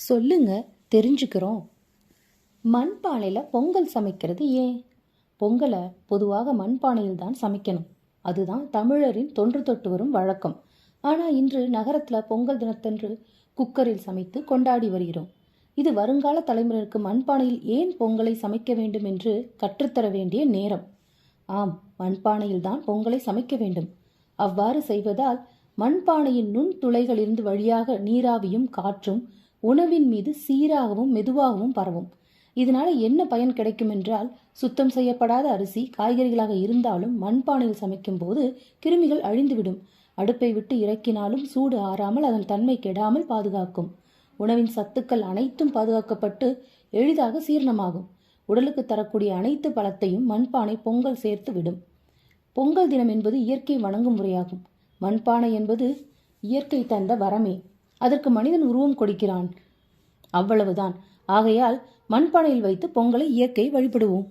சொல்லுங்க, தெரிஞ்சுக்கிறோம். மண்பானையில் பொங்கல் சமைக்கிறது ஏன்? பொங்கலை பொதுவாக மண்பானையில் தான் சமைக்கணும். அதுதான் தமிழரின் தொன்று தொட்டு வரும் வழக்கம். ஆனால் இன்று நகரத்தில் பொங்கல் தினத்தன்று குக்கரில் சமைத்து கொண்டாடி வருகிறோம். இது வருங்கால தலைமுறைக்கு மண்பானையில் ஏன் பொங்கலை சமைக்க வேண்டும் என்று கற்றுத்தர வேண்டிய நேரம். ஆம், மண்பானையில் தான் பொங்கலை சமைக்க வேண்டும். அவ்வாறு செய்வதால் மண்பானையின் நுண் துளைகளிலிருந்து வழியாக நீராவியும் காற்றும் உணவின் மீது சீராகவும் மெதுவாகவும் பரவும். இதனால என்ன பயன் கிடைக்கும் என்றால், சுத்தம் செய்யப்படாத அரிசி காய்கறிகளாக இருந்தாலும் மண்பானையில் சமைக்கும் போது கிருமிகள் அழிந்துவிடும். அடுப்பை விட்டு இறக்கினாலும் சூடு ஆறாமல் அதன் தன்மை கெடாமல் பாதுகாக்கும். உணவின் சத்துக்கள் அனைத்தும் பாதுகாக்கப்பட்டு எளிதாக சீரணமாகும். உடலுக்கு தரக்கூடிய அனைத்து பலத்தையும் மண்பானை பொங்கல் சேர்த்து விடும். பொங்கல் தினம் என்பது இயற்கை வணங்கும் முறையாகும். மண்பானை என்பது இயற்கை தந்த வரமே. அதற்கு மனிதன் உருவம் கொடுக்கிறான், அவ்வளவுதான். ஆகையால் மண்பானையில் வைத்து பொங்கலை இயற்கை வழிபடுவோம்.